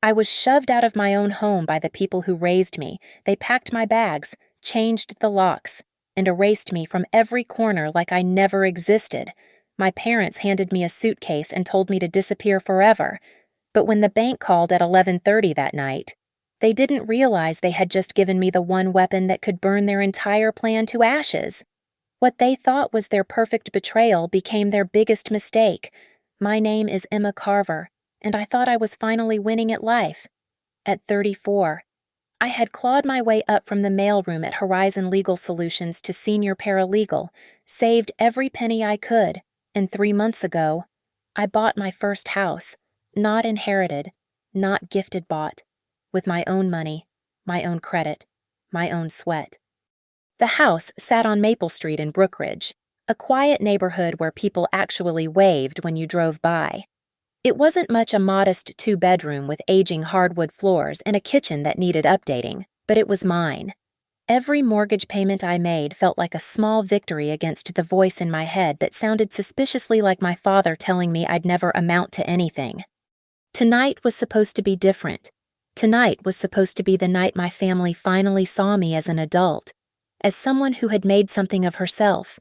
I was shoved out of my own home by the people who raised me. They packed my bags, changed the locks, and erased me from every corner like I never existed. My parents handed me a suitcase and told me to disappear forever. But when the bank called at 11:30 that night, they didn't realize they had just given me the one weapon that could burn their entire plan to ashes. What they thought was their perfect betrayal became their biggest mistake. My name is Emma Carver, and I thought I was finally winning at life. At 34, I had clawed my way up from the mailroom at Horizon Legal Solutions to senior paralegal, saved every penny I could, and 3 months ago, I bought my first house, not inherited, not gifted bought, with my own money, my own credit, my own sweat. The house sat on Maple Street in Brookridge, a quiet neighborhood where people actually waved when you drove by. It wasn't much a modest 2-bedroom with aging hardwood floors and a kitchen that needed updating, but it was mine. Every mortgage payment I made felt like a small victory against the voice in my head that sounded suspiciously like my father telling me I'd never amount to anything. Tonight was supposed to be different. Tonight was supposed to be the night my family finally saw me as an adult, as someone who had made something of herself.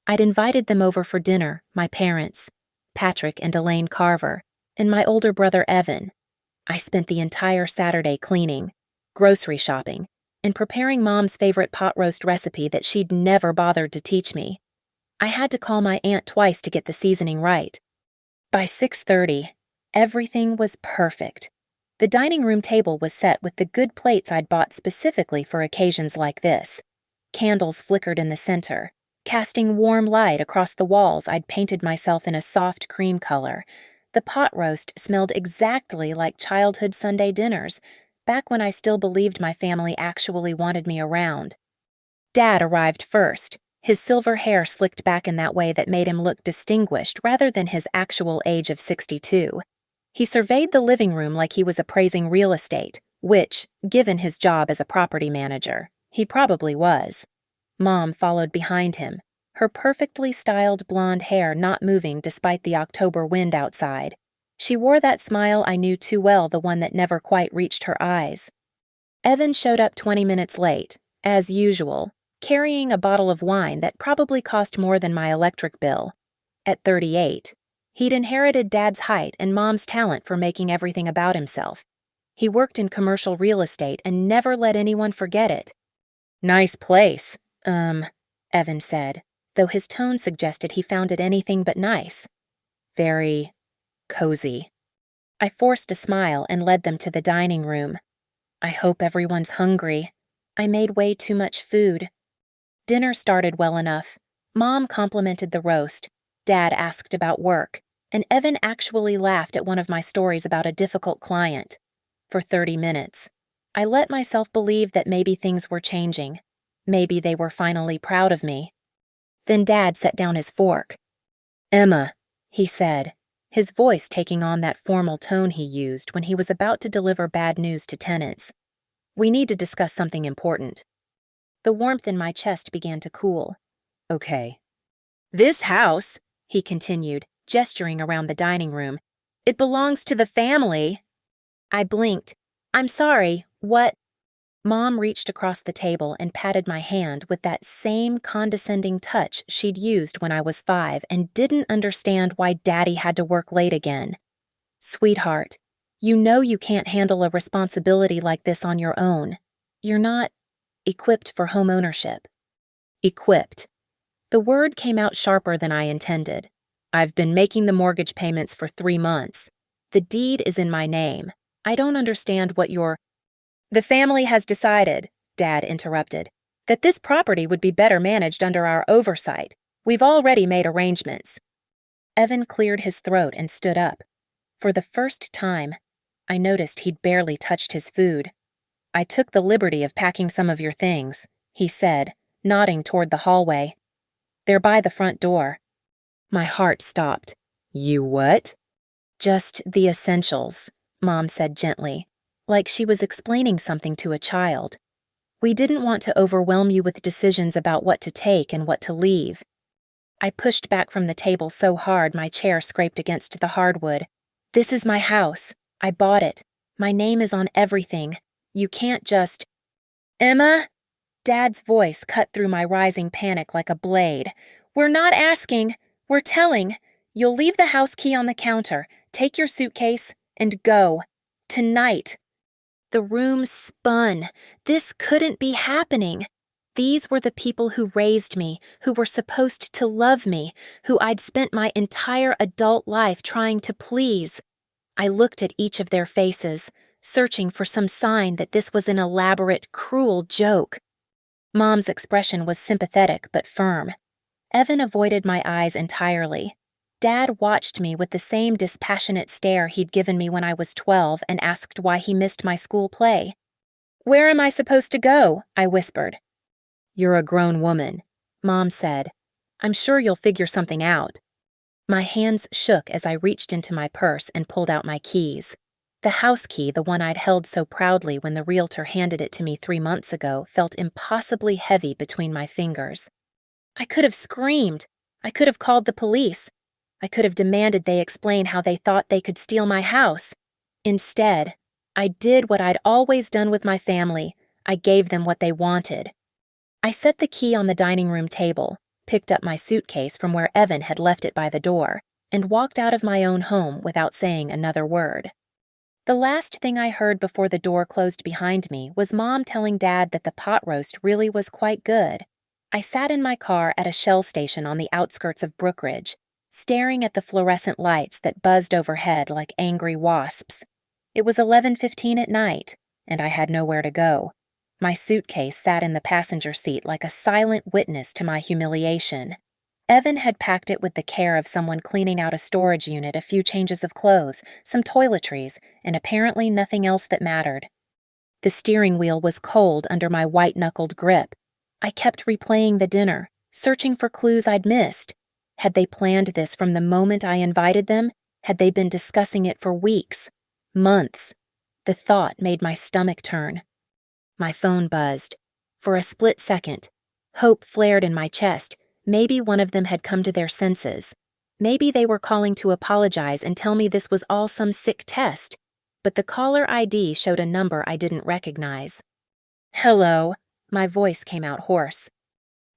I'd invited them over for dinner, my parents, Patrick and Elaine Carver, and my older brother Evan. I spent the entire Saturday cleaning, grocery shopping, and preparing Mom's favorite pot roast recipe that she'd never bothered to teach me. I had to call my aunt twice to get the seasoning right. By 6:30, everything was perfect. The dining room table was set with the good plates I'd bought specifically for occasions like this. Candles flickered in the center, casting warm light across the walls. I'd painted myself in a soft cream color. The pot roast smelled exactly like childhood Sunday dinners, back when I still believed my family actually wanted me around. Dad arrived first, his silver hair slicked back in that way that made him look distinguished rather than his actual age of 62. He surveyed the living room like he was appraising real estate, which, given his job as a property manager, he probably was. Mom followed behind him, her perfectly styled blonde hair not moving despite the October wind outside. She wore that smile I knew too well, the one that never quite reached her eyes. Evan showed up 20 minutes late, as usual, carrying a bottle of wine that probably cost more than my electric bill. At 38, he'd inherited Dad's height and Mom's talent for making everything about himself. He worked in commercial real estate and never let anyone forget it. "Nice place," Evan said, though his tone suggested he found it anything but nice. "Very cozy." I forced a smile and led them to the dining room. "I hope everyone's hungry. I made way too much food." Dinner started well enough. Mom complimented the roast, Dad asked about work, and Evan actually laughed at one of my stories about a difficult client. For 30 minutes, I let myself believe that maybe things were changing. Maybe they were finally proud of me. Then Dad set down his fork. "Emma," he said, his voice taking on that formal tone he used when he was about to deliver bad news to tenants. "We need to discuss something important." The warmth in my chest began to cool. "Okay." "This house," he continued, gesturing around the dining room, "it belongs to the family." I blinked. "I'm sorry, what?" Mom reached across the table and patted my hand with that same condescending touch she'd used when I was 5 and didn't understand why Daddy had to work late again. "Sweetheart, you know you can't handle a responsibility like this on your own. You're not equipped for home ownership." Equipped. The word came out sharper than I intended. "I've been making the mortgage payments for 3 months. The deed is in my name. I don't understand what you're—" "The family has decided," Dad interrupted, "that this property would be better managed under our oversight. We've already made arrangements." Evan cleared his throat and stood up. For the first time, I noticed he'd barely touched his food. "I took the liberty of packing some of your things," he said, nodding toward the hallway. "They're by the front door." My heart stopped. "You what?" "Just the essentials," Mom said gently, like she was explaining something to a child. "We didn't want to overwhelm you with decisions about what to take and what to leave." I pushed back from the table so hard my chair scraped against the hardwood. "This is my house. I bought it. My name is on everything. You can't just— Emma? Dad's voice cut through my rising panic like a blade. We're not asking. We're telling. You'll leave the house key on the counter, take your suitcase, and go. Tonight. The room spun. This couldn't be happening. These were the people who raised me, who were supposed to love me, who I'd spent my entire adult life trying to please. I looked at each of their faces, searching for some sign that this was an elaborate, cruel joke. Mom's expression was sympathetic but firm. Evan avoided my eyes entirely. Dad watched me with the same dispassionate stare he'd given me when I was 12 and asked why he missed my school play. Where am I supposed to go? I whispered. You're a grown woman, Mom said. I'm sure you'll figure something out. My hands shook as I reached into my purse and pulled out my keys. The house key, the one I'd held so proudly when the realtor handed it to me 3 months ago, felt impossibly heavy between my fingers. I could have screamed. I could have called the police. I could have demanded they explain how they thought they could steal my house. Instead, I did what I'd always done with my family. I gave them what they wanted. I set the key on the dining room table, picked up my suitcase from where Evan had left it by the door, and walked out of my own home without saying another word. The last thing I heard before the door closed behind me was Mom telling Dad that the pot roast really was quite good. I sat in my car at a Shell station on the outskirts of Brookridge, staring at the fluorescent lights that buzzed overhead like angry wasps. It was 11:15 at night, and I had nowhere to go. My suitcase sat in the passenger seat like a silent witness to my humiliation. Evan had packed it with the care of someone cleaning out a storage unit, a few changes of clothes, some toiletries, and apparently nothing else that mattered. The steering wheel was cold under my white-knuckled grip. I kept replaying the dinner, searching for clues I'd missed. Had they planned this from the moment I invited them? Had they been discussing it for weeks, months? The thought made my stomach turn. My phone buzzed. For a split second, hope flared in my chest. Maybe one of them had come to their senses. Maybe they were calling to apologize and tell me this was all some sick test. But the caller ID showed a number I didn't recognize. Hello, my voice came out hoarse.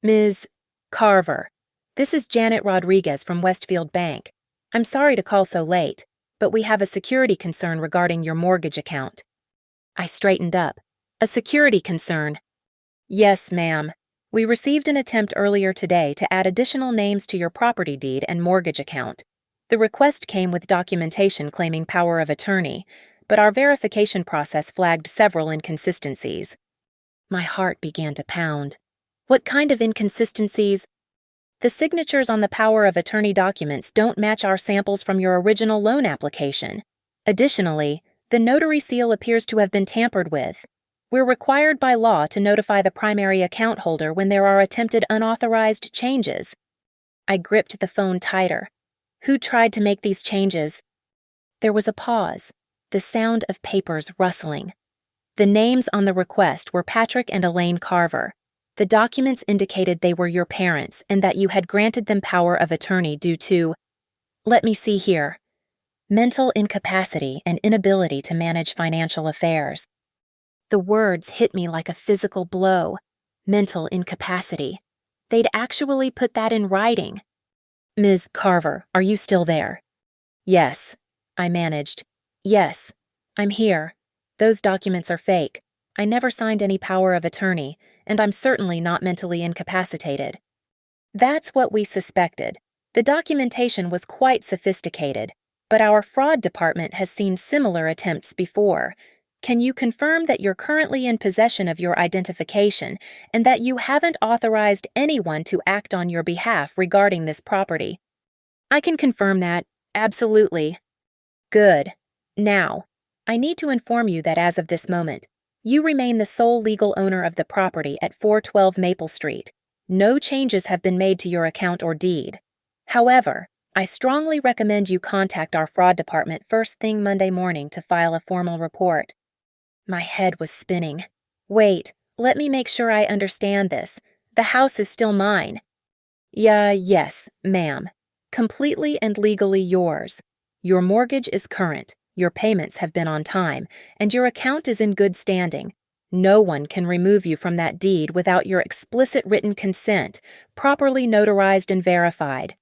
Ms. Carver, this is Janet Rodriguez from Westfield Bank. I'm sorry to call so late, but we have a security concern regarding your mortgage account. I straightened up. A security concern? Yes, ma'am. We received an attempt earlier today to add additional names to your property deed and mortgage account. The request came with documentation claiming power of attorney, but our verification process flagged several inconsistencies. My heart began to pound. What kind of inconsistencies? The signatures on the power of attorney documents don't match our samples from your original loan application. Additionally, the notary seal appears to have been tampered with. We're required by law to notify the primary account holder when there are attempted unauthorized changes. I gripped the phone tighter. Who tried to make these changes? There was a pause, the sound of papers rustling. The names on the request were Patrick and Elaine Carver. The documents indicated they were your parents and that you had granted them power of attorney due to— let me see here— mental incapacity and inability to manage financial affairs. The words hit me like a physical blow. Mental incapacity. They'd actually put that in writing. Ms. Carver, are you still there? Yes, I managed. Yes, I'm here. Those documents are fake. I never signed any power of attorney, and I'm certainly not mentally incapacitated. That's what we suspected. The documentation was quite sophisticated, but our fraud department has seen similar attempts before. Can you confirm that you're currently in possession of your identification and that you haven't authorized anyone to act on your behalf regarding this property? I can confirm that, absolutely. Good. Now, I need to inform you that as of this moment, you remain the sole legal owner of the property at 412 Maple Street. No changes have been made to your account or deed. However, I strongly recommend you contact our fraud department first thing Monday morning to file a formal report. My head was spinning. Wait, let me make sure I understand this. The house is still mine. Yes, ma'am. Completely and legally yours. Your mortgage is current. Your payments have been on time, and your account is in good standing. No one can remove you from that deed without your explicit written consent, properly notarized and verified."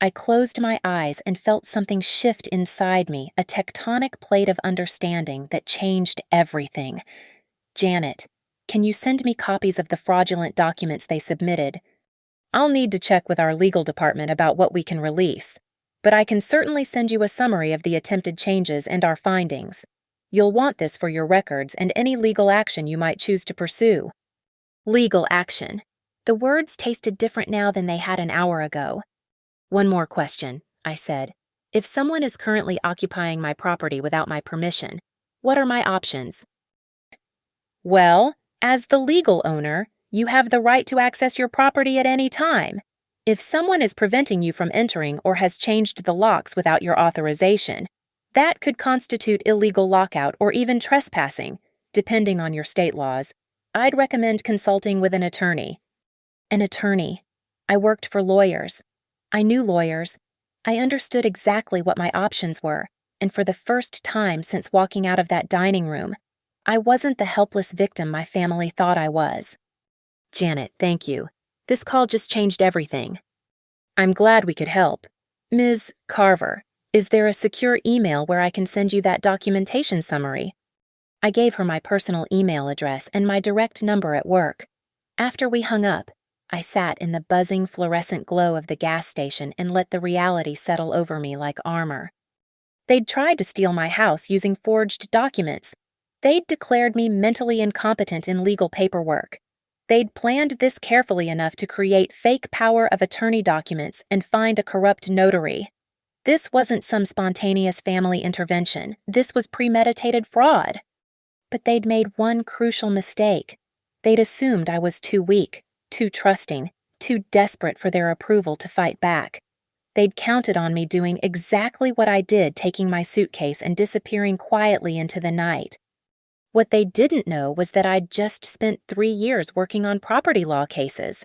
I closed my eyes and felt something shift inside me, a tectonic plate of understanding that changed everything. "Janet, can you send me copies of the fraudulent documents they submitted? I'll need to check with our legal department about what we can release, but I can certainly send you a summary of the attempted changes and our findings. You'll want this for your records and any legal action you might choose to pursue." Legal action. The words tasted different now than they had an hour ago. "One more question," I said. "If someone is currently occupying my property without my permission, what are my options?" "Well, as the legal owner, you have the right to access your property at any time. If someone is preventing you from entering or has changed the locks without your authorization, that could constitute illegal lockout or even trespassing, depending on your state laws. I'd recommend consulting with an attorney." An attorney. I worked for lawyers. I knew lawyers. I understood exactly what my options were, and for the first time since walking out of that dining room, I wasn't the helpless victim my family thought I was. "Janet, thank you. This call just changed everything. I'm glad we could help. Ms. Carver, is there a secure email where I can send you that documentation summary?" I gave her my personal email address and my direct number at work. After we hung up, I sat in the buzzing fluorescent glow of the gas station and let the reality settle over me like armor. They'd tried to steal my house using forged documents. They'd declared me mentally incompetent in legal paperwork. They'd planned this carefully enough to create fake power of attorney documents and find a corrupt notary. This wasn't some spontaneous family intervention. This was premeditated fraud. But they'd made one crucial mistake. They'd assumed I was too weak, too trusting, too desperate for their approval to fight back. They'd counted on me doing exactly what I did, taking my suitcase and disappearing quietly into the night. What they didn't know was that I'd just spent 3 years working on property law cases.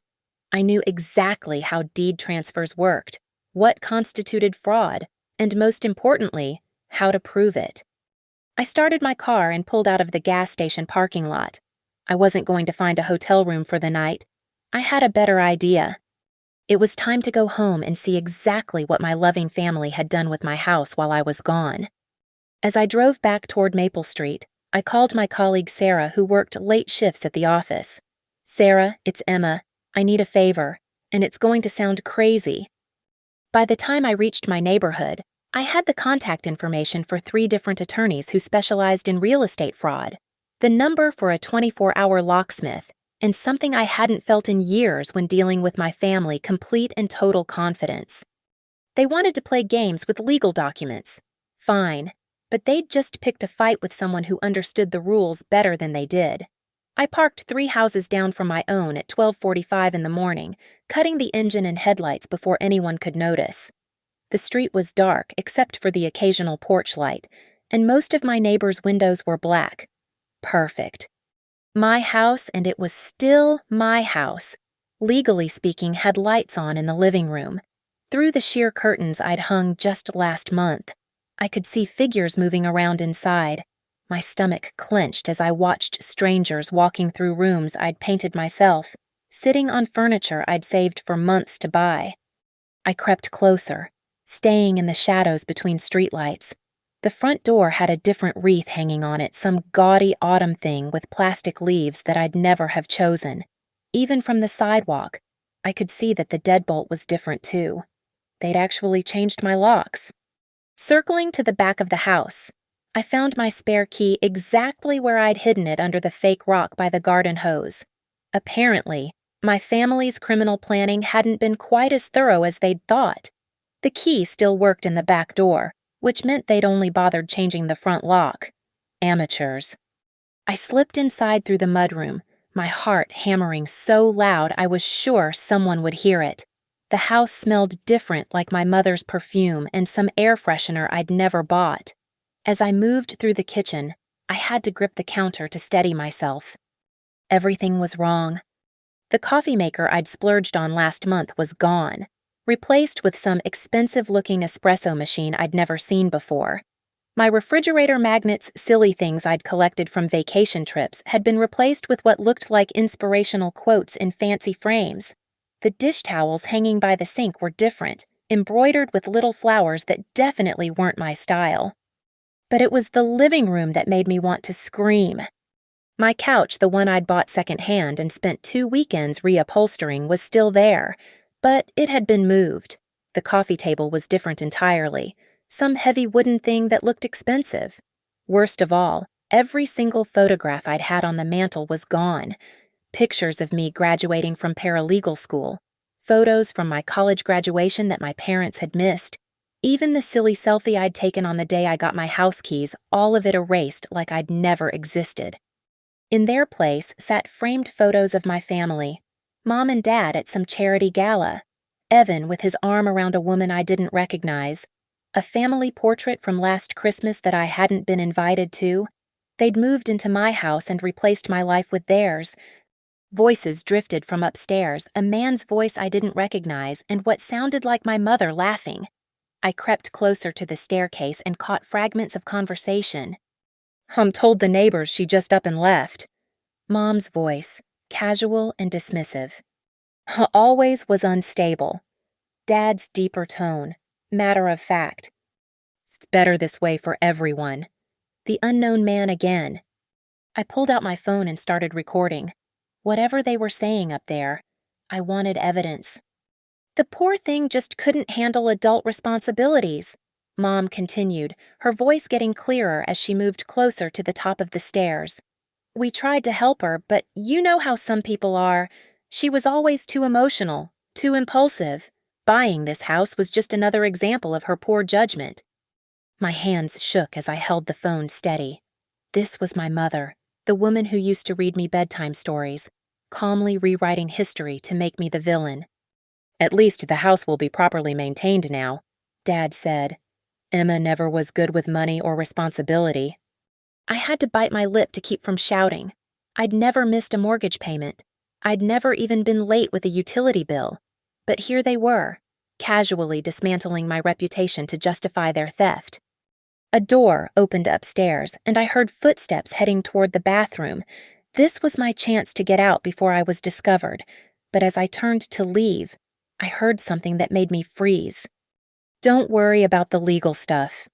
I knew exactly how deed transfers worked, what constituted fraud, and most importantly, how to prove it. I started my car and pulled out of the gas station parking lot. I wasn't going to find a hotel room for the night. I had a better idea. It was time to go home and see exactly what my loving family had done with my house while I was gone. As I drove back toward Maple Street, I called my colleague Sarah, who worked late shifts at the office. "Sarah, it's Emma. I need a favor, and it's going to sound crazy." By the time I reached my neighborhood, I had the contact information for 3 different attorneys who specialized in real estate fraud, the number for a 24-hour locksmith, and something I hadn't felt in years when dealing with my family, complete and total confidence. They wanted to play games with legal documents. Fine, but they'd just picked a fight with someone who understood the rules better than they did. I parked 3 houses down from my own at 12:45 in the morning, cutting the engine and headlights before anyone could notice. The street was dark except for the occasional porch light, and most of my neighbors' windows were black. Perfect. My house, and it was still my house, legally speaking, had lights on in the living room. Through the sheer curtains I'd hung just last month, I could see figures moving around inside. My stomach clenched as I watched strangers walking through rooms I'd painted myself, sitting on furniture I'd saved for months to buy. I crept closer, staying in the shadows between streetlights. The front door had a different wreath hanging on it, some gaudy autumn thing with plastic leaves that I'd never have chosen. Even from the sidewalk, I could see that the deadbolt was different too. They'd actually changed my locks. Circling to the back of the house, I found my spare key exactly where I'd hidden it under the fake rock by the garden hose. Apparently, my family's criminal planning hadn't been quite as thorough as they'd thought. The key still worked in the back door, which meant they'd only bothered changing the front lock. Amateurs. I slipped inside through the mudroom, my heart hammering so loud I was sure someone would hear it. The house smelled different, like my mother's perfume and some air freshener I'd never bought. As I moved through the kitchen, I had to grip the counter to steady myself. Everything was wrong. The coffee maker I'd splurged on last month was gone, replaced with some expensive-looking espresso machine I'd never seen before. My refrigerator magnets, silly things I'd collected from vacation trips, had been replaced with what looked like inspirational quotes in fancy frames. The dish towels hanging by the sink were different, embroidered with little flowers that definitely weren't my style. But it was the living room that made me want to scream. My couch, the one I'd bought secondhand and spent 2 weekends reupholstering, was still there, but it had been moved. The coffee table was different entirely, some heavy wooden thing that looked expensive. Worst of all, every single photograph I'd had on the mantel was gone. Pictures of me graduating from paralegal school, photos from my college graduation that my parents had missed, even the silly selfie I'd taken on the day I got my house keys, all of it erased like I'd never existed. In their place sat framed photos of my family, Mom and Dad at some charity gala, Evan with his arm around a woman I didn't recognize, a family portrait from last Christmas that I hadn't been invited to. They'd moved into my house and replaced my life with theirs. Voices drifted from upstairs, a man's voice I didn't recognize, and what sounded like my mother laughing. I crept closer to the staircase and caught fragments of conversation. Told the neighbors she just up and left. Mom's voice, casual and dismissive. Always was unstable. Dad's deeper tone, matter of fact. It's better this way for everyone. The unknown man again. I pulled out my phone and started recording. Whatever they were saying up there, I wanted evidence. The poor thing just couldn't handle adult responsibilities, Mom continued, her voice getting clearer as she moved closer to the top of the stairs. We tried to help her, but you know how some people are. She was always too emotional, too impulsive. Buying this house was just another example of her poor judgment. My hands shook as I held the phone steady. This was my mother, the woman who used to read me bedtime stories, calmly rewriting history to make me the villain. At least the house will be properly maintained now, Dad said. Emma never was good with money or responsibility. I had to bite my lip to keep from shouting. I'd never missed a mortgage payment. I'd never even been late with a utility bill. But here they were, casually dismantling my reputation to justify their theft. A door opened upstairs, and I heard footsteps heading toward the bathroom. This was my chance to get out before I was discovered, but as I turned to leave, I heard something that made me freeze. Don't worry about the legal stuff.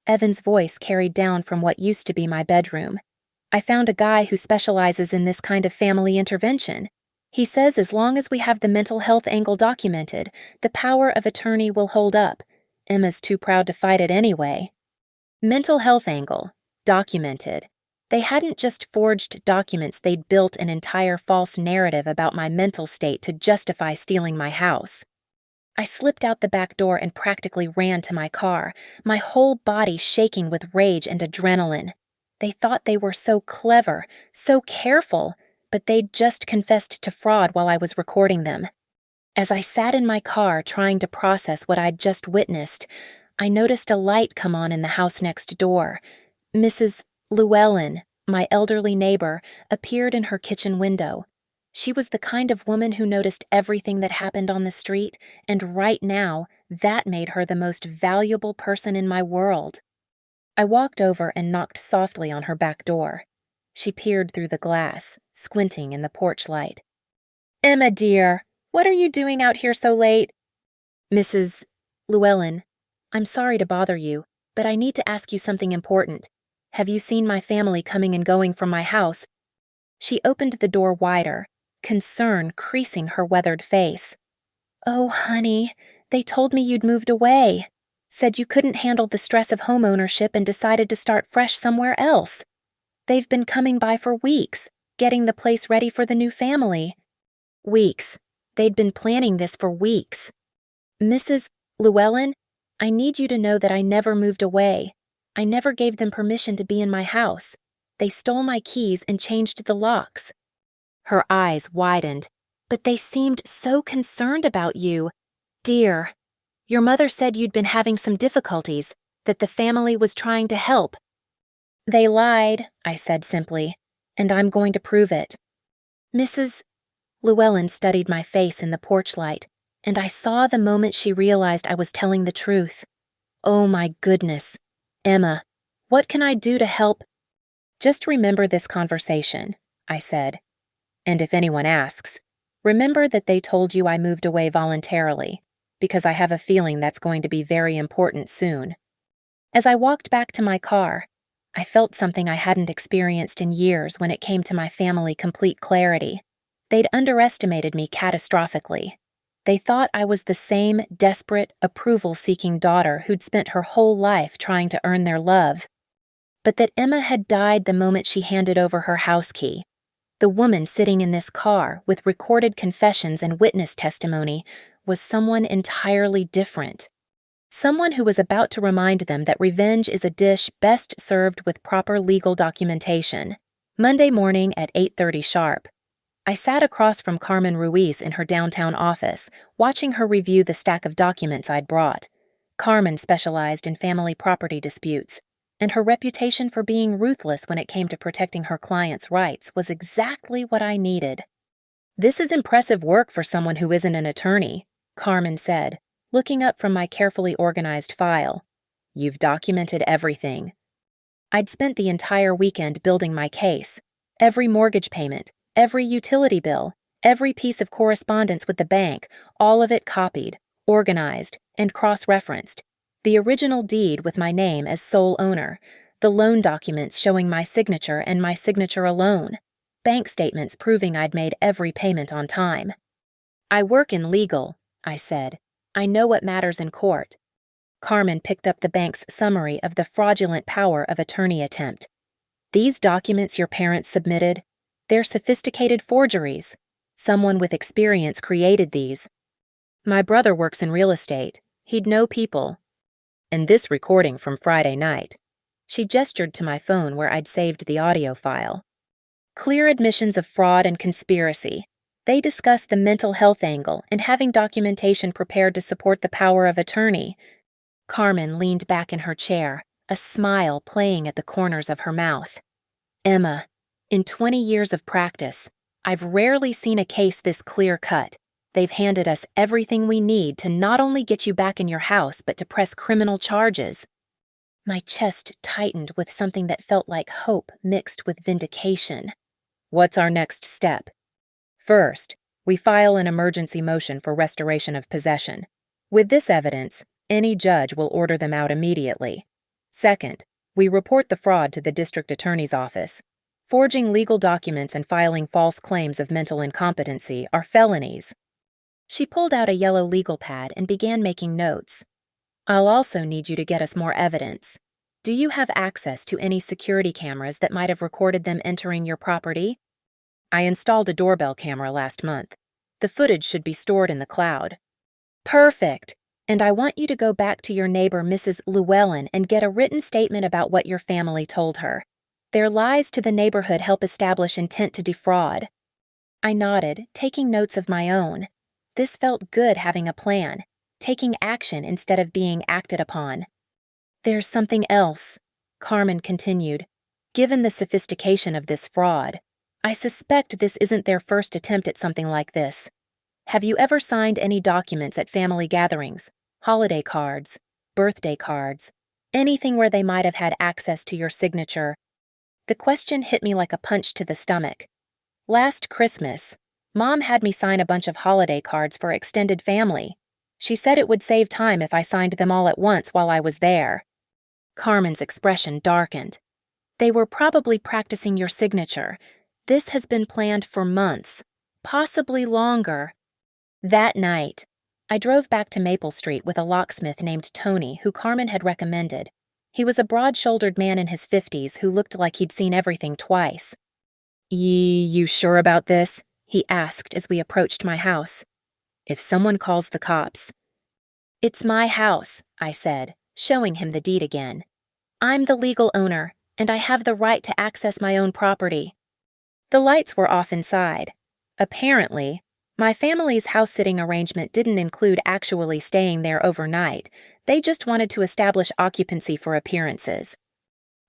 Evan's voice carried down from what used to be my bedroom. I found a guy who specializes in this kind of family intervention. He says as long as we have the mental health angle documented, the power of attorney will hold up. Emma's too proud to fight it anyway. Mental health angle, documented. They hadn't just forged documents, they'd built an entire false narrative about my mental state to justify stealing my house. I slipped out the back door and practically ran to my car, my whole body shaking with rage and adrenaline. They thought they were so clever, so careful, but they'd just confessed to fraud while I was recording them. As I sat in my car trying to process what I'd just witnessed, I noticed a light come on in the house next door. Mrs. Llewellyn, my elderly neighbor, appeared in her kitchen window. She was the kind of woman who noticed everything that happened on the street, and right now, that made her the most valuable person in my world. I walked over and knocked softly on her back door. She peered through the glass, squinting in the porch light. "Emma, dear, what are you doing out here so late?" "Mrs. Llewellyn, I'm sorry to bother you, but I need to ask you something important. Have you seen my family coming and going from my house?" She opened the door wider, concern creasing her weathered face. "Oh, honey, they told me you'd moved away. Said you couldn't handle the stress of homeownership and decided to start fresh somewhere else. They've been coming by for weeks, getting the place ready for the new family." Weeks. They'd been planning this for weeks. "Mrs. Llewellyn, I need you to know that I never moved away. I never gave them permission to be in my house. They stole my keys and changed the locks." Her eyes widened. "But they seemed so concerned about you. Dear, your mother said you'd been having some difficulties, that the family was trying to help." "They lied," I said simply, "and I'm going to prove it." Mrs. Llewellyn studied my face in the porch light, and I saw the moment she realized I was telling the truth. Oh my goodness. Emma. What can I do to help? Just remember this conversation, I said. And if anyone asks, remember that they told you I moved away voluntarily, because I have a feeling that's going to be very important soon. As I walked back to my car, I felt something I hadn't experienced in years when it came to my family complete clarity. They'd underestimated me catastrophically. They thought I was the same desperate, approval-seeking daughter who'd spent her whole life trying to earn their love. But that Emma had died the moment she handed over her house key. The woman sitting in this car with recorded confessions and witness testimony was someone entirely different. Someone who was about to remind them that revenge is a dish best served with proper legal documentation. Monday morning at 8:30 sharp. I sat across from Carmen Ruiz in her downtown office, watching her review the stack of documents I'd brought. Carmen specialized in family property disputes, and her reputation for being ruthless when it came to protecting her clients' rights was exactly what I needed. "This is impressive work for someone who isn't an attorney," Carmen said, looking up from my carefully organized file. "You've documented everything." I'd spent the entire weekend building my case. Every mortgage payment, every utility bill, every piece of correspondence with the bank, all of it copied, organized, and cross-referenced. The original deed with my name as sole owner, the loan documents showing my signature and my signature alone, bank statements proving I'd made every payment on time. "I work in legal," I said. "I know what matters in court." Carmen picked up the bank's summary of the fraudulent power of attorney attempt. "These documents your parents submitted, they're sophisticated forgeries. Someone with experience created these. My brother works in real estate. He'd know people. And this recording from Friday night." She gestured to my phone where I'd saved the audio file. "Clear admissions of fraud and conspiracy. They discuss the mental health angle and having documentation prepared to support the power of attorney." Carmen leaned back in her chair, a smile playing at the corners of her mouth. "Emma, in 20 years of practice, I've rarely seen a case this clear-cut. They've handed us everything we need to not only get you back in your house, but to press criminal charges." My chest tightened with something that felt like hope mixed with vindication. "What's our next step?" "First, we file an emergency motion for restoration of possession. With this evidence, any judge will order them out immediately. Second, we report the fraud to the district attorney's office. Forging legal documents and filing false claims of mental incompetency are felonies." She pulled out a yellow legal pad and began making notes. "I'll also need you to get us more evidence. Do you have access to any security cameras that might have recorded them entering your property?" "I installed a doorbell camera last month. The footage should be stored in the cloud." "Perfect! And I want you to go back to your neighbor, Mrs. Llewellyn, and get a written statement about what your family told her. Their lies to the neighborhood help establish intent to defraud." I nodded, taking notes of my own. This felt good having a plan, taking action instead of being acted upon. "There's something else," Carmen continued. "Given the sophistication of this fraud, I suspect this isn't their first attempt at something like this. Have you ever signed any documents at family gatherings, holiday cards, birthday cards, anything where they might have had access to your signature?" The question hit me like a punch to the stomach. "Last Christmas, Mom had me sign a bunch of holiday cards for extended family. She said it would save time if I signed them all at once while I was there." Carmen's expression darkened. "They were probably practicing your signature. This has been planned for months, possibly longer." That night, I drove back to Maple Street with a locksmith named Tony who Carmen had recommended. He was a broad-shouldered man in his 50s who looked like he'd seen everything twice. You sure about this?" he asked as we approached my house. "If someone calls the cops." "It's my house," I said, showing him the deed again. "I'm the legal owner, and I have the right to access my own property." The lights were off inside. Apparently, my family's house-sitting arrangement didn't include actually staying there overnight. They just wanted to establish occupancy for appearances.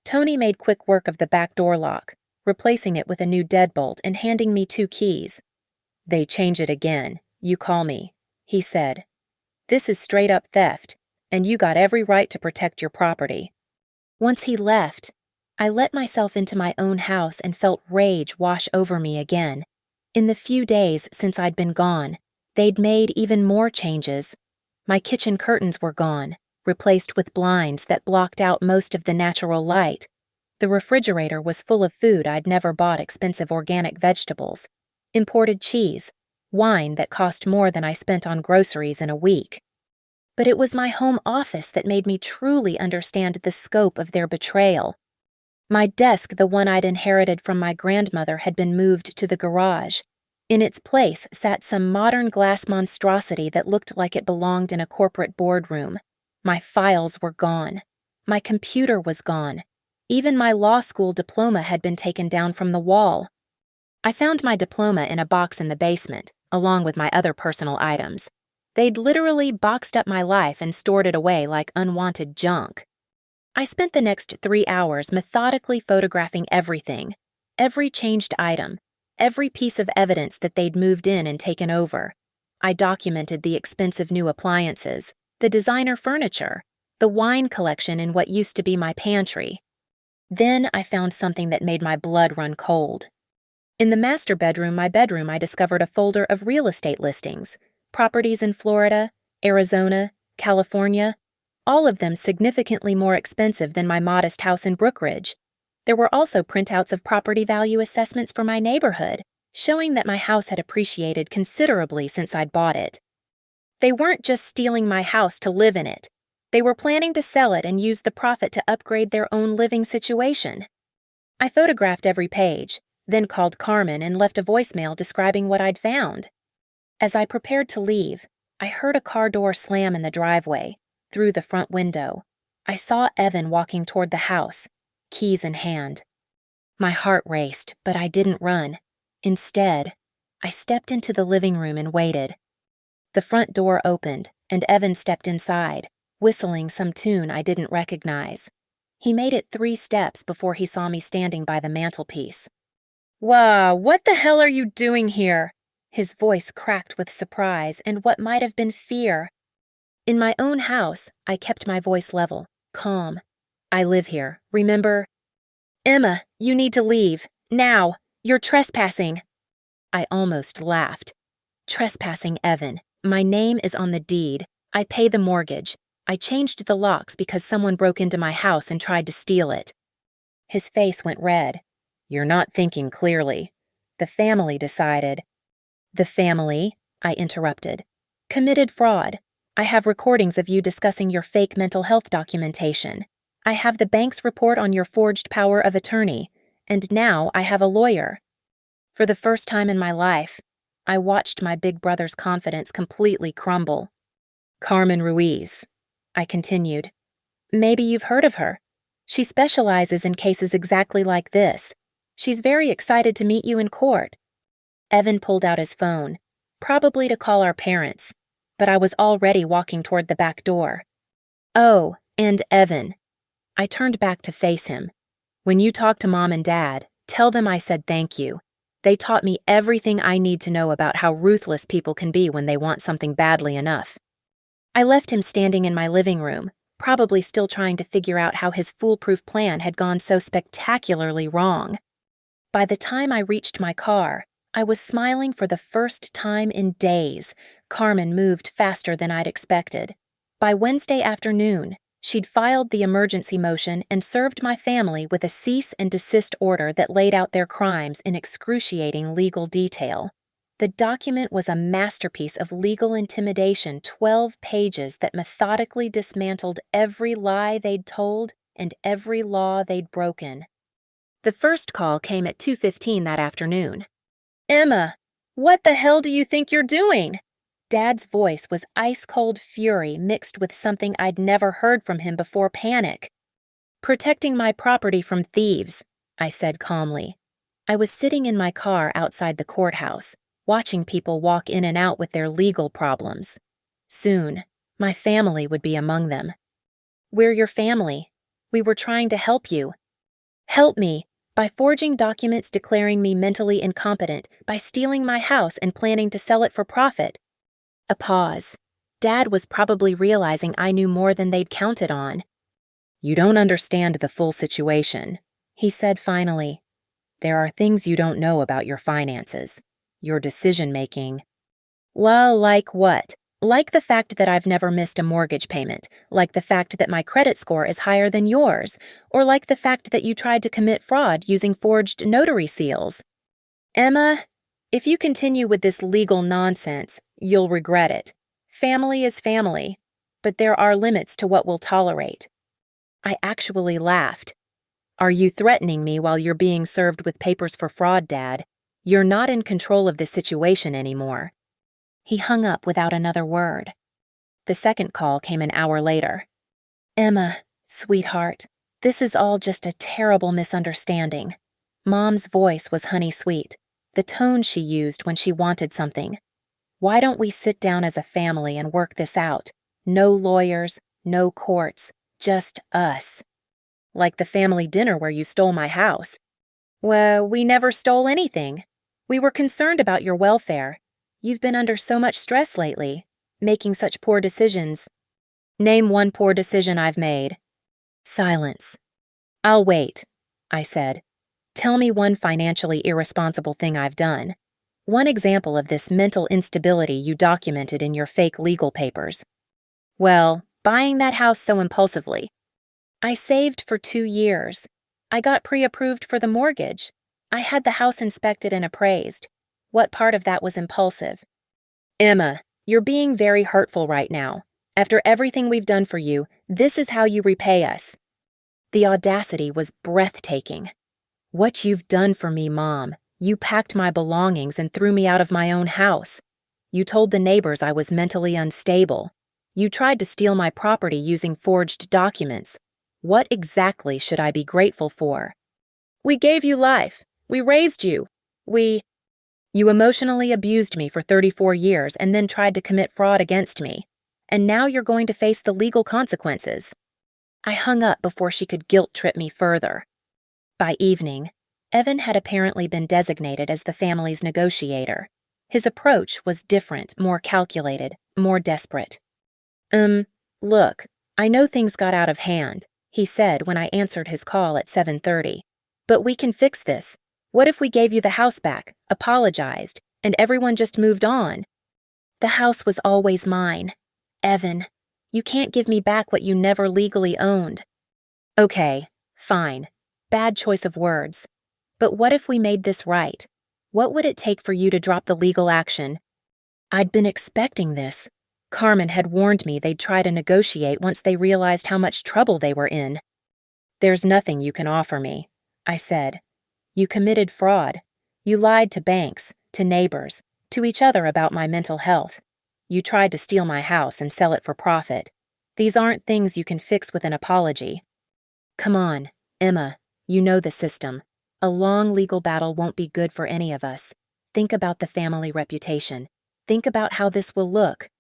Tony made quick work of the back door lock, replacing it with a new deadbolt and handing me 2 keys. "They change it again. You call me," he said. "This is straight-up theft, and you got every right to protect your property." Once he left, I let myself into my own house and felt rage wash over me again. In the few days since I'd been gone, they'd made even more changes. My kitchen curtains were gone, replaced with blinds that blocked out most of the natural light. The refrigerator was full of food I'd never bought: expensive organic vegetables, imported cheese, wine that cost more than I spent on groceries in a week. But it was my home office that made me truly understand the scope of their betrayal. My desk, the one I'd inherited from my grandmother, had been moved to the garage. In its place sat some modern glass monstrosity that looked like it belonged in a corporate boardroom. My files were gone. My computer was gone. Even my law school diploma had been taken down from the wall. I found my diploma in a box in the basement, along with my other personal items. They'd literally boxed up my life and stored it away like unwanted junk. I spent the next 3 hours methodically photographing everything, every changed item, every piece of evidence that they'd moved in and taken over. I documented the expensive new appliances, the designer furniture, the wine collection in what used to be my pantry. Then I found something that made my blood run cold. In the master bedroom, my bedroom, I discovered a folder of real estate listings, properties in Florida, Arizona, California, all of them significantly more expensive than my modest house in Brookridge. There were also printouts of property value assessments for my neighborhood, showing that my house had appreciated considerably since I'd bought it. They weren't just stealing my house to live in it. They were planning to sell it and use the profit to upgrade their own living situation. I photographed every page, then called Carmen and left a voicemail describing what I'd found. As I prepared to leave, I heard a car door slam in the driveway. Through the front window, I saw Evan walking toward the house, keys in hand. My heart raced, but I didn't run. Instead, I stepped into the living room and waited. The front door opened, and Evan stepped inside, whistling some tune I didn't recognize. He made it 3 steps before he saw me standing by the mantelpiece. "Wow, what the hell are you doing here?" His voice cracked with surprise and what might have been fear. In my own house, I kept my voice level, calm. "I live here, remember?" "Emma, you need to leave. Now. You're trespassing." I almost laughed. Trespassing Evan. My name is on the deed. I pay the mortgage. I changed the locks because someone broke into my house and tried to steal it. His face went red. "You're not thinking clearly. The family decided." "The family," I interrupted, "committed fraud. I have recordings of you discussing your fake mental health documentation. I have the bank's report on your forged power of attorney, and now I have a lawyer." For the first time in my life, I watched my big brother's confidence completely crumble. "Carmen Ruiz," I continued. "Maybe you've heard of her. She specializes in cases exactly like this. She's very excited to meet you in court." Evan pulled out his phone, probably to call our parents, but I was already walking toward the back door. "Oh, and Evan." I turned back to face him. "When you talk to Mom and Dad, tell them I said thank you. They taught me everything I need to know about how ruthless people can be when they want something badly enough." I left him standing in my living room, probably still trying to figure out how his foolproof plan had gone so spectacularly wrong. By the time I reached my car, I was smiling for the first time in days. Carmen moved faster than I'd expected. By Wednesday afternoon, she'd filed the emergency motion and served my family with a cease and desist order that laid out their crimes in excruciating legal detail. The document was a masterpiece of legal intimidation, 12 pages that methodically dismantled every lie they'd told and every law they'd broken. The first call came at 2:15 that afternoon. "Emma, what the hell do you think you're doing?" Dad's voice was ice-cold fury mixed with something I'd never heard from him before: panic. "Protecting my property from thieves," I said calmly. I was sitting in my car outside the courthouse, watching people walk in and out with their legal problems. Soon, my family would be among them. "We're your family. We were trying to help you." "Help me? By forging documents declaring me mentally incompetent, by stealing my house and planning to sell it for profit." A pause. Dad was probably realizing I knew more than they'd counted on. "You don't understand the full situation," he said finally. "There are things you don't know about your finances, your decision-making." "Well, like what? Like the fact that I've never missed a mortgage payment, like the fact that my credit score is higher than yours, or like the fact that you tried to commit fraud using forged notary seals." "Emma, if you continue with this legal nonsense, you'll regret it. Family is family, but there are limits to what we'll tolerate." I actually laughed. "Are you threatening me while you're being served with papers for fraud, Dad? You're not in control of this situation anymore." He hung up without another word. The second call came an hour later. "Emma, sweetheart, this is all just a terrible misunderstanding." Mom's voice was honey-sweet, the tone she used when she wanted something. "Why don't we sit down as a family and work this out? No lawyers, no courts, just us." "Like the family dinner where you stole my house." "Well, we never stole anything. We were concerned about your welfare. You've been under so much stress lately, making such poor decisions." "Name one poor decision I've made." Silence. "I'll wait," I said. "Tell me one financially irresponsible thing I've done. One example of this mental instability you documented in your fake legal papers." "Well, buying that house so impulsively." "I saved for 2 years. I got pre-approved for the mortgage. I had the house inspected and appraised. What part of that was impulsive?" "Emma, you're being very hurtful right now. After everything we've done for you, this is how you repay us." The audacity was breathtaking. "What you've done for me, Mom. You packed my belongings and threw me out of my own house. You told the neighbors I was mentally unstable. You tried to steal my property using forged documents. What exactly should I be grateful for?" "We gave you life. We raised you. You emotionally abused me for 34 years and then tried to commit fraud against me. And now you're going to face the legal consequences." I hung up before she could guilt-trip me further. By evening, Evan had apparently been designated as the family's negotiator. His approach was different, more calculated, more desperate. Look, I know things got out of hand," he said when I answered his call at 7:30. "But we can fix this. What if we gave you the house back, apologized, and everyone just moved on?" "The house was always mine. Evan, you can't give me back what you never legally owned." "Okay, fine. Bad choice of words. But what if we made this right? What would it take for you to drop the legal action?" I'd been expecting this. Carmen had warned me they'd try to negotiate once they realized how much trouble they were in. "There's nothing you can offer me," I said. "You committed fraud. You lied to banks, to neighbors, to each other about my mental health. You tried to steal my house and sell it for profit. These aren't things you can fix with an apology." "Come on, Emma, you know the system. A long legal battle won't be good for any of us. Think about the family reputation. Think about how this will look."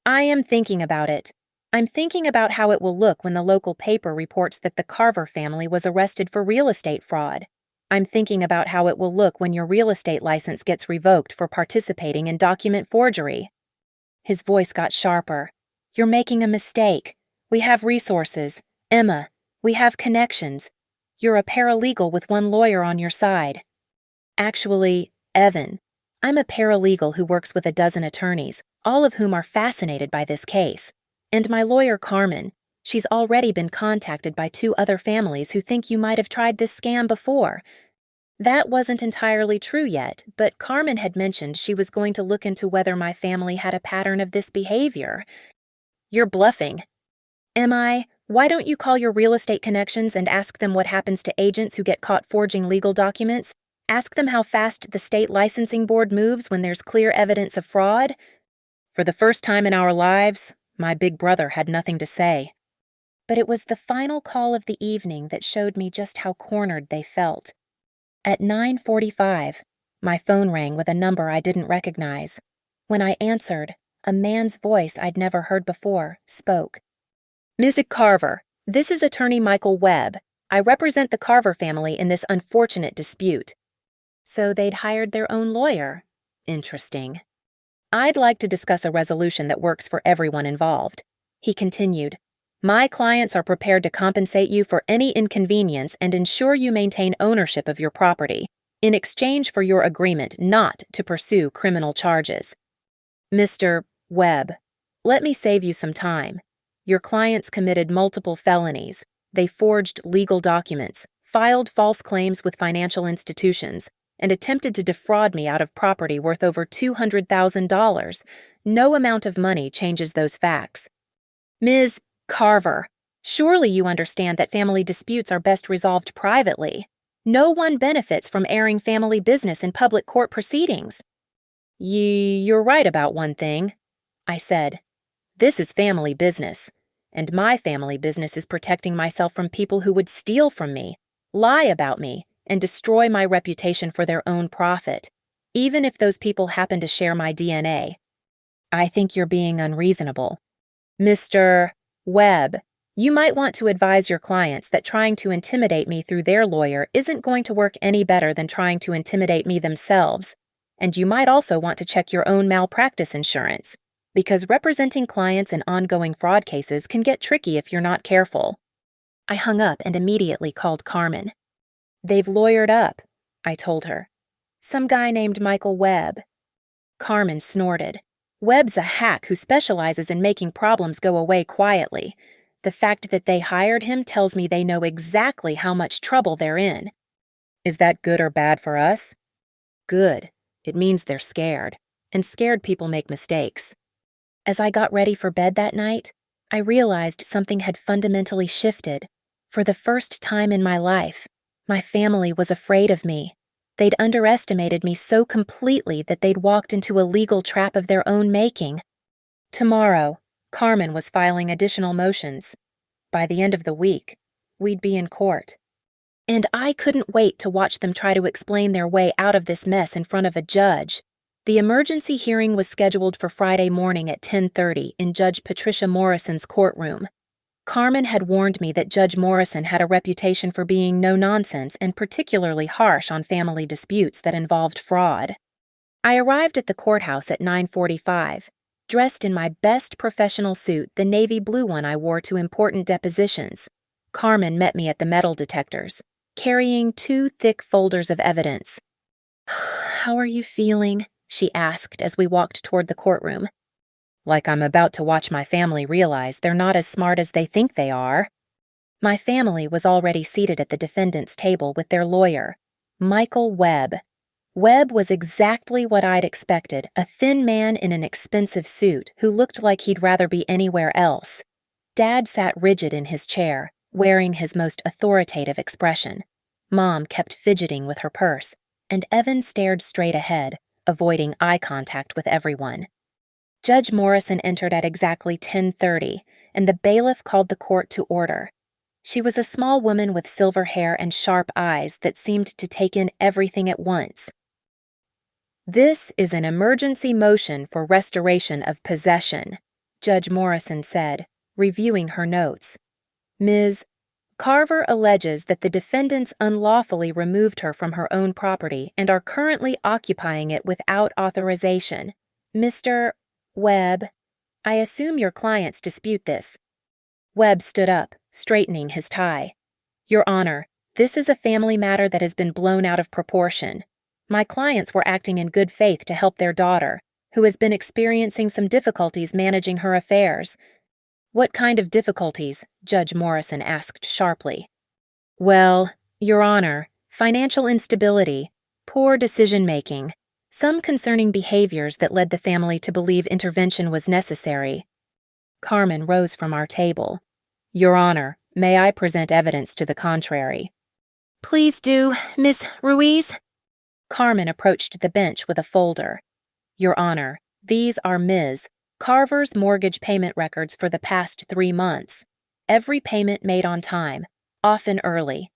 "I am thinking about it. I'm thinking about how it will look when the local paper reports that the Carver family was arrested for real estate fraud. I'm thinking about how it will look when your real estate license gets revoked for participating in document forgery." His voice got sharper. "You're making a mistake. We have resources. Emma, we have connections. You're a paralegal with one lawyer on your side." "Actually, Evan, I'm a paralegal who works with a dozen attorneys, all of whom are fascinated by this case. And my lawyer, Carmen, she's already been contacted by 2 other families who think you might have tried this scam before." That wasn't entirely true yet, but Carmen had mentioned she was going to look into whether my family had a pattern of this behavior. "You're bluffing." "Am I? Why don't you call your real estate connections and ask them what happens to agents who get caught forging legal documents? Ask them how fast the state licensing board moves when there's clear evidence of fraud?" For the first time in our lives, my big brother had nothing to say. But it was the final call of the evening that showed me just how cornered they felt. At 9:45, my phone rang with a number I didn't recognize. When I answered, a man's voice I'd never heard before spoke. "Mrs. Carver, this is attorney Michael Webb. I represent the Carver family in this unfortunate dispute." So they'd hired their own lawyer. Interesting. "I'd like to discuss a resolution that works for everyone involved," he continued. My clients are prepared to compensate you for any inconvenience and ensure you maintain ownership of your property, in exchange for your agreement not to pursue criminal charges. Mr. Webb, let me save you some time. Your clients committed multiple felonies. They forged legal documents, filed false claims with financial institutions, and attempted to defraud me out of property worth over $200,000. No amount of money changes those facts. Ms. Carver, surely you understand that family disputes are best resolved privately. No one benefits from airing family business in public court proceedings. You're right about one thing, I said. This is family business, and my family business is protecting myself from people who would steal from me, lie about me, and destroy my reputation for their own profit, even if those people happen to share my DNA. I think you're being unreasonable. Mr. Webb, you might want to advise your clients that trying to intimidate me through their lawyer isn't going to work any better than trying to intimidate me themselves. And you might also want to check your own malpractice insurance, because representing clients in ongoing fraud cases can get tricky if you're not careful. I hung up and immediately called Carmen. They've lawyered up, I told her. Some guy named Michael Webb. Carmen snorted. Webb's a hack who specializes in making problems go away quietly. The fact that they hired him tells me they know exactly how much trouble they're in. Is that good or bad for us? Good. It means they're scared, and scared people make mistakes. As I got ready for bed that night, I realized something had fundamentally shifted. For the first time in my life, my family was afraid of me. They'd underestimated me so completely that they'd walked into a legal trap of their own making. Tomorrow, Carmen was filing additional motions. By the end of the week, we'd be in court. And I couldn't wait to watch them try to explain their way out of this mess in front of a judge. The emergency hearing was scheduled for Friday morning at 10:30 in Judge Patricia Morrison's courtroom. Carmen had warned me that Judge Morrison had a reputation for being no-nonsense and particularly harsh on family disputes that involved fraud. I arrived at the courthouse at 9:45, dressed in my best professional suit, the navy blue one I wore to important depositions. Carmen met me at the metal detectors, carrying 2 thick folders of evidence. How are you feeling? She asked as we walked toward the courtroom. Like I'm about to watch my family realize they're not as smart as they think they are. My family was already seated at the defendant's table with their lawyer, Michael Webb. Webb was exactly what I'd expected, a thin man in an expensive suit who looked like he'd rather be anywhere else. Dad sat rigid in his chair, wearing his most authoritative expression. Mom kept fidgeting with her purse, and Evan stared straight ahead, avoiding eye contact with everyone. Judge Morrison entered at exactly 10:30, and the bailiff called the court to order. She was a small woman with silver hair and sharp eyes that seemed to take in everything at once. This is an emergency motion for restoration of possession, Judge Morrison said, reviewing her notes. Ms. Carver alleges that the defendants unlawfully removed her from her own property and are currently occupying it without authorization. Mr. Webb, I assume your clients dispute this. Webb stood up, straightening his tie. Your Honor, this is a family matter that has been blown out of proportion. My clients were acting in good faith to help their daughter, who has been experiencing some difficulties managing her affairs. What kind of difficulties? Judge Morrison asked sharply. Well, Your Honor, financial instability, poor decision-making, some concerning behaviors that led the family to believe intervention was necessary. Carmen rose from our table. Your Honor, may I present evidence to the contrary? Please do, Miss Ruiz. Carmen approached the bench with a folder. Your Honor, these are Ms. Carver's mortgage payment records for the past 3 months. Every payment made on time, often early.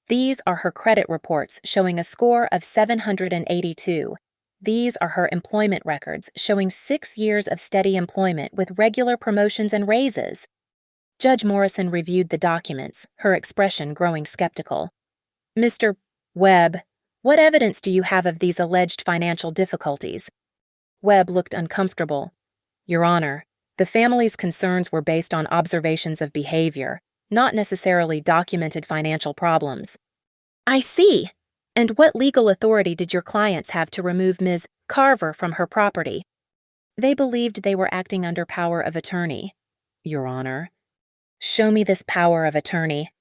These are her credit reports showing a score of 782. These are her employment records showing 6 years of steady employment with regular promotions and raises. Judge Morrison reviewed the documents, her expression growing skeptical. Mr. Webb, what evidence do you have of these alleged financial difficulties? Webb looked uncomfortable. Your Honor, The family's concerns were based on observations of behavior, not necessarily documented financial problems. I see. And what legal authority did your clients have to remove Ms. Carver from her property? They believed they were acting under power of attorney, Your Honor. Show me this power of attorney.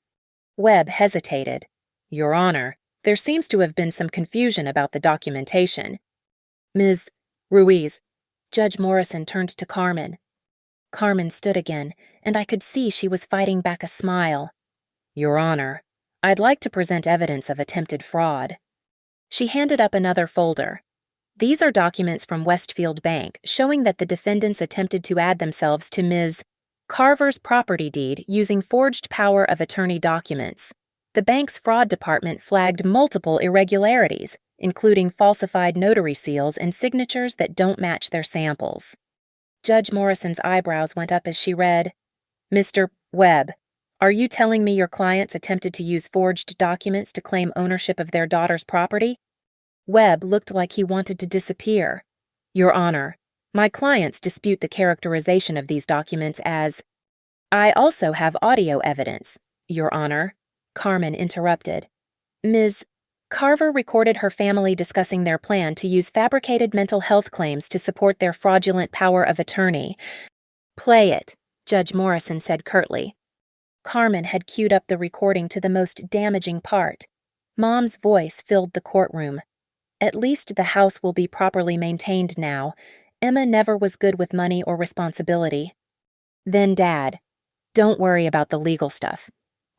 Webb hesitated. Your Honor, there seems to have been some confusion about the documentation. Ms. Ruiz. Judge Morrison turned to Carmen. Carmen stood again, and I could see she was fighting back a smile. Your Honor, I'd like to present evidence of attempted fraud. She handed up another folder. These are documents from Westfield Bank showing that the defendants attempted to add themselves to Ms. Carver's property deed using forged power of attorney documents. The bank's fraud department flagged multiple irregularities, including falsified notary seals and signatures that don't match their samples. Judge Morrison's eyebrows went up as she read, Mr. Webb, are you telling me your clients attempted to use forged documents to claim ownership of their daughter's property? Webb looked like he wanted to disappear. Your Honor, my clients dispute the characterization of these documents as, I also have audio evidence, Your Honor, Carmen interrupted. Ms. Carver recorded her family discussing their plan to use fabricated mental health claims to support their fraudulent power of attorney. Play it, Judge Morrison said curtly. Carmen had queued up the recording to the most damaging part. Mom's voice filled the courtroom. At least the house will be properly maintained now. Emma never was good with money or responsibility. Then Dad, don't worry about the legal stuff.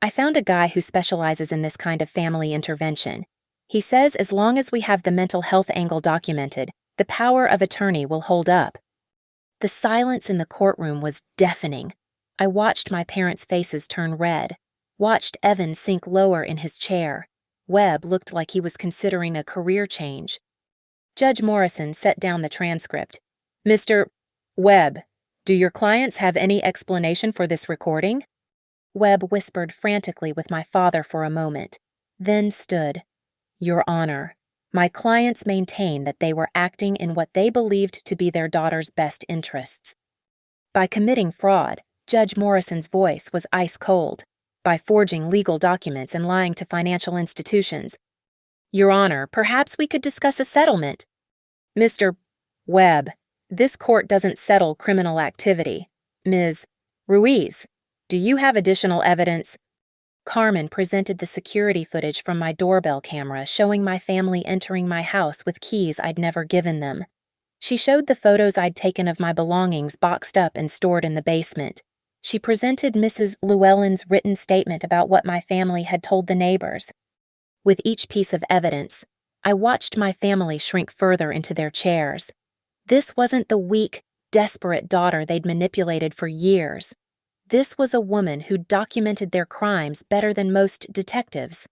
I found a guy who specializes in this kind of family intervention. He says as long as we have the mental health angle documented, the power of attorney will hold up. The silence in the courtroom was deafening. I watched my parents' faces turn red, watched Evan sink lower in his chair. Webb looked like he was considering a career change. Judge Morrison set down the transcript. Mr. Webb, do your clients have any explanation for this recording? Webb whispered frantically with my father for a moment, then stood. Your Honor, my clients maintain that they were acting in what they believed to be their daughter's best interests. By committing fraud, Judge Morrison's voice was ice cold. By forging legal documents and lying to financial institutions. Your Honor, perhaps we could discuss a settlement. Mr. Webb, this court doesn't settle criminal activity. Ms. Ruiz, do you have additional evidence? Carmen presented the security footage from my doorbell camera showing my family entering my house with keys I'd never given them. She showed the photos I'd taken of my belongings boxed up and stored in the basement. She presented Mrs. Llewellyn's written statement about what my family had told the neighbors. With each piece of evidence, I watched my family shrink further into their chairs. This wasn't the weak, desperate daughter they'd manipulated for years. This was a woman who documented their crimes better than most detectives.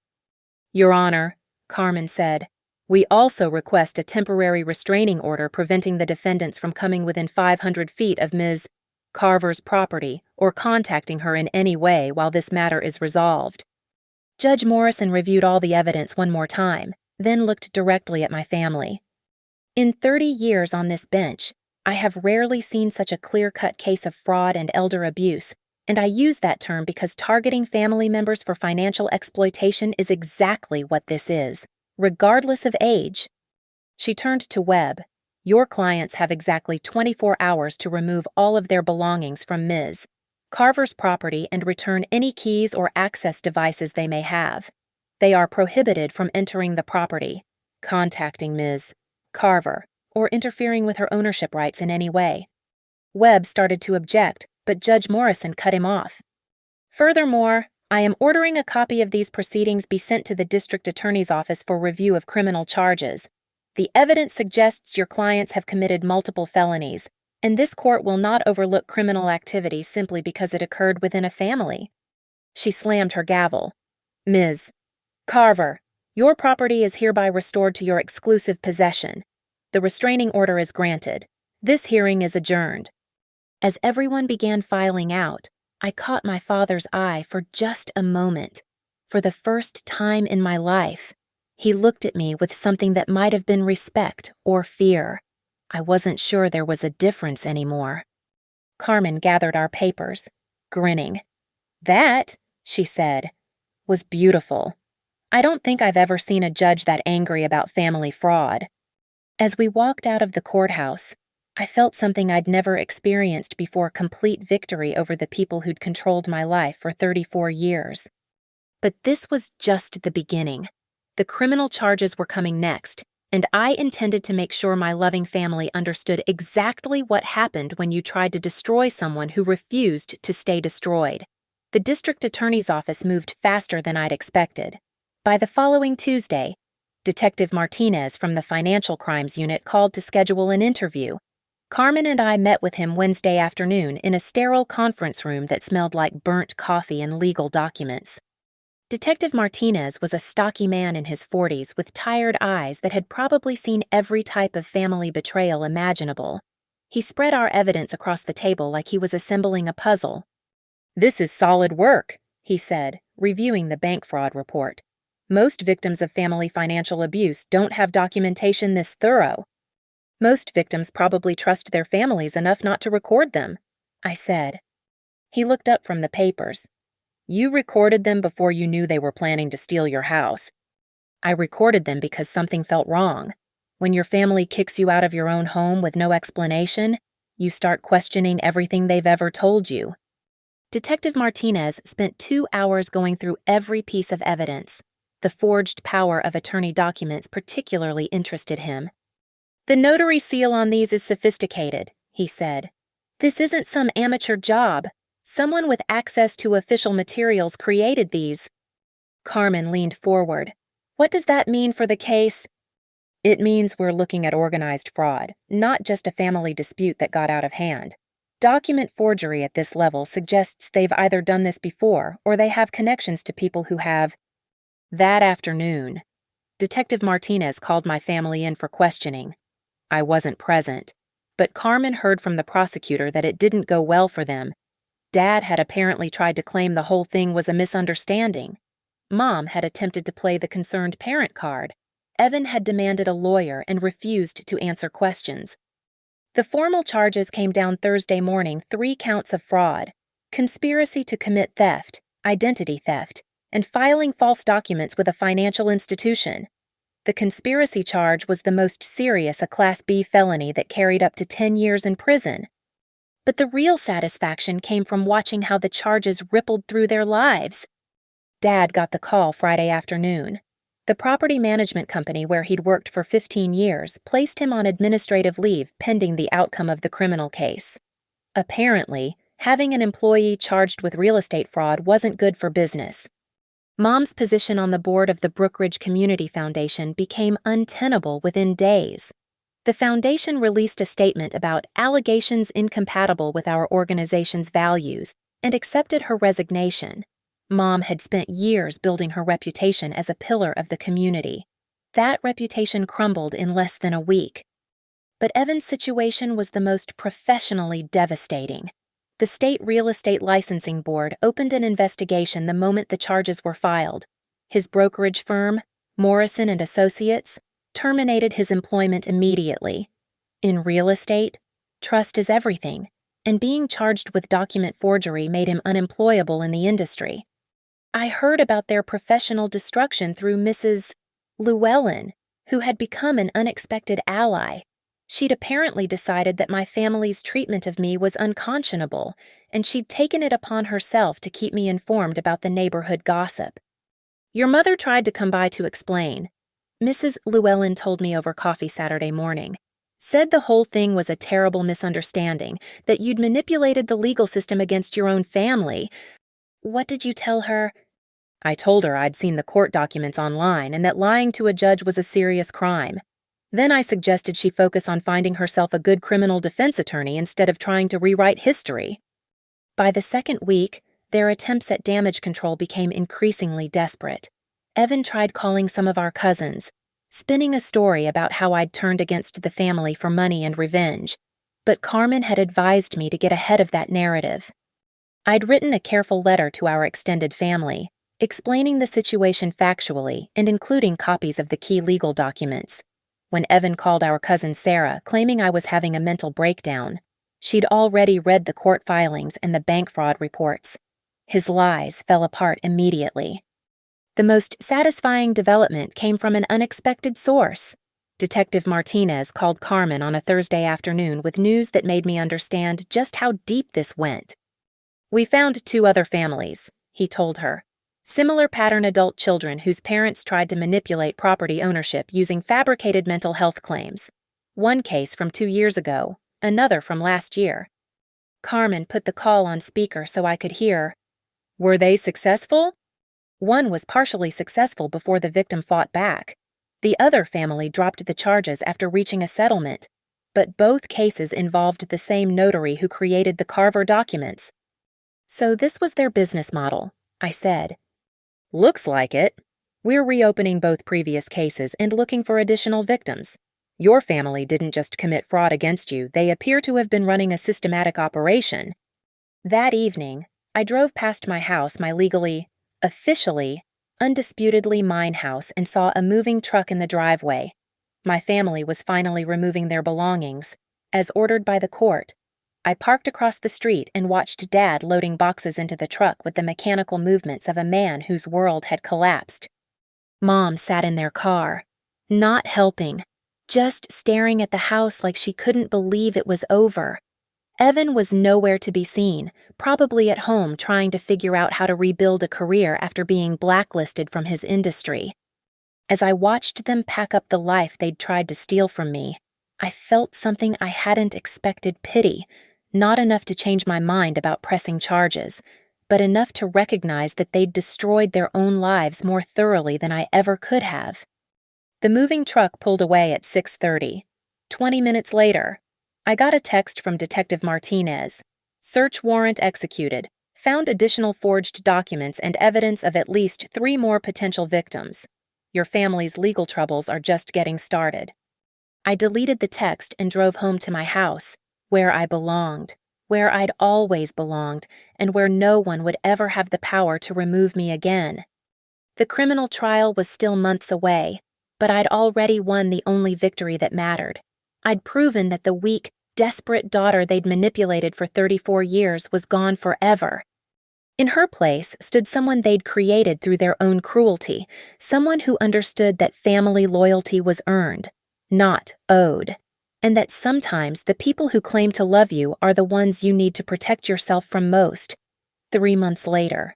Your Honor, Carmen said, we also request a temporary restraining order preventing the defendants from coming within 500 feet of Ms. Carver's property or contacting her in any way while this matter is resolved. Judge Morrison reviewed all the evidence one more time, then looked directly at my family. In 30 years on this bench, I have rarely seen such a clear-cut case of fraud and elder abuse, and I use that term because targeting family members for financial exploitation is exactly what this is, regardless of age. She turned to Webb. Your clients have exactly 24 hours to remove all of their belongings from Ms. Carver's property and return any keys or access devices they may have. They are prohibited from entering the property, contacting Ms. Carver, or interfering with her ownership rights in any way. Webb started to object, but Judge Morrison cut him off. Furthermore, I am ordering a copy of these proceedings be sent to the district attorney's office for review of criminal charges. The evidence suggests your clients have committed multiple felonies, and this court will not overlook criminal activity simply because it occurred within a family. She slammed her gavel. Ms. Carver, your property is hereby restored to your exclusive possession. The restraining order is granted. This hearing is adjourned. As everyone began filing out, I caught my father's eye for just a moment. For the first time in my life, he looked at me with something that might have been respect or fear. I wasn't sure there was a difference anymore. Carmen gathered our papers, grinning. "That," she said, "was beautiful. I don't think I've ever seen a judge that angry about family fraud." As we walked out of the courthouse, I felt something I'd never experienced before: complete victory over the people who'd controlled my life for 34 years. But this was just the beginning. The criminal charges were coming next, and I intended to make sure my loving family understood exactly what happened when you tried to destroy someone who refused to stay destroyed. The district attorney's office moved faster than I'd expected. By the following Tuesday, Detective Martinez from the Financial Crimes Unit called to schedule an interview. Carmen and I met with him Wednesday afternoon in a sterile conference room that smelled like burnt coffee and legal documents. Detective Martinez was a stocky man in his 40s with tired eyes that had probably seen every type of family betrayal imaginable. He spread our evidence across the table like he was assembling a puzzle. "This is solid work," he said, reviewing the bank fraud report. "Most victims of family financial abuse don't have documentation this thorough." "Most victims probably trust their families enough not to record them," I said. He looked up from the papers. "You recorded them before you knew they were planning to steal your house." "I recorded them because something felt wrong. When your family kicks you out of your own home with no explanation, you start questioning everything they've ever told you." Detective Martinez spent 2 hours going through every piece of evidence. The forged power of attorney documents particularly interested him. "The notary seal on these is sophisticated," he said. "This isn't some amateur job. Someone with access to official materials created these." Carmen leaned forward. "What does that mean for the case?" "It means we're looking at organized fraud, not just a family dispute that got out of hand. Document forgery at this level suggests they've either done this before or they have connections to people who have." That afternoon, Detective Martinez called my family in for questioning. I wasn't present, but Carmen heard from the prosecutor that it didn't go well for them. Dad had apparently tried to claim the whole thing was a misunderstanding. Mom had attempted to play the concerned parent card. Evan had demanded a lawyer and refused to answer questions. The formal charges came down Thursday morning: 3 counts of fraud, conspiracy to commit theft, identity theft, and filing false documents with a financial institution. The conspiracy charge was the most serious, a Class B felony that carried up to 10 years in prison. But the real satisfaction came from watching how the charges rippled through their lives. Dad got the call Friday afternoon. The property management company where he'd worked for 15 years placed him on administrative leave pending the outcome of the criminal case. Apparently, having an employee charged with real estate fraud wasn't good for business. Mom's position on the board of the Brookridge Community Foundation became untenable within days. The foundation released a statement about allegations incompatible with our organization's values and accepted her resignation. Mom had spent years building her reputation as a pillar of the community. That reputation crumbled in less than a week. But Evan's situation was the most professionally devastating. The State Real Estate Licensing Board opened an investigation the moment the charges were filed. His brokerage firm, Morrison and Associates, terminated his employment immediately. In real estate, trust is everything, and being charged with document forgery made him unemployable in the industry. I heard about their professional destruction through Mrs. Llewellyn, who had become an unexpected ally. She'd apparently decided that my family's treatment of me was unconscionable, and she'd taken it upon herself to keep me informed about the neighborhood gossip. "Your mother tried to come by to explain," Mrs. Llewellyn told me over coffee Saturday morning. "Said the whole thing was a terrible misunderstanding, that you'd manipulated the legal system against your own family." "What did you tell her?" "I told her I'd seen the court documents online and that lying to a judge was a serious crime. Then I suggested she focus on finding herself a good criminal defense attorney instead of trying to rewrite history." By the second week, their attempts at damage control became increasingly desperate. Evan tried calling some of our cousins, spinning a story about how I'd turned against the family for money and revenge, but Carmen had advised me to get ahead of that narrative. I'd written a careful letter to our extended family, explaining the situation factually and including copies of the key legal documents. When Evan called our cousin Sarah, claiming I was having a mental breakdown, She'd already read the court filings and the bank fraud reports. His lies fell apart immediately. The most satisfying development came from an unexpected source. Detective Martinez called Carmen on a Thursday afternoon with news that made me understand just how deep this went. "We found 2 other families," he told her. "Similar pattern adult children whose parents tried to manipulate property ownership using fabricated mental health claims. One case from 2 years ago, another from last year." Carmen put the call on speaker so I could hear. "Were they successful?" "One was partially successful before the victim fought back. The other family dropped the charges after reaching a settlement, but both cases involved the same notary who created the Carver documents." "So this was their business model," I said. "Looks like it. We're reopening both previous cases and looking for additional victims. Your family didn't just commit fraud against you, they appear to have been running a systematic operation." That evening, I drove past my house, my officially, undisputedly mine house, and saw a moving truck in the driveway. My family was finally removing their belongings, as ordered by the court. I parked across the street and watched Dad loading boxes into the truck with the mechanical movements of a man whose world had collapsed. Mom sat in their car, not helping, just staring at the house like she couldn't believe it was over. Evan was nowhere to be seen, probably at home trying to figure out how to rebuild a career after being blacklisted from his industry. As I watched them pack up the life they'd tried to steal from me, I felt something I hadn't expected: pity, not enough to change my mind about pressing charges, but enough to recognize that they'd destroyed their own lives more thoroughly than I ever could have. The moving truck pulled away at 6:30. 20 minutes later, I got a text from Detective Martinez. "Search warrant executed. Found additional forged documents and evidence of at least 3 more potential victims. Your family's legal troubles are just getting started." I deleted the text and drove home to my house, where I belonged, where I'd always belonged, and where no one would ever have the power to remove me again. The criminal trial was still months away, but I'd already won the only victory that mattered. I'd proven that the weak, desperate daughter they'd manipulated for 34 years was gone forever. In her place stood someone they'd created through their own cruelty, someone who understood that family loyalty was earned, not owed, and that sometimes the people who claim to love you are the ones you need to protect yourself from most. 3 months later,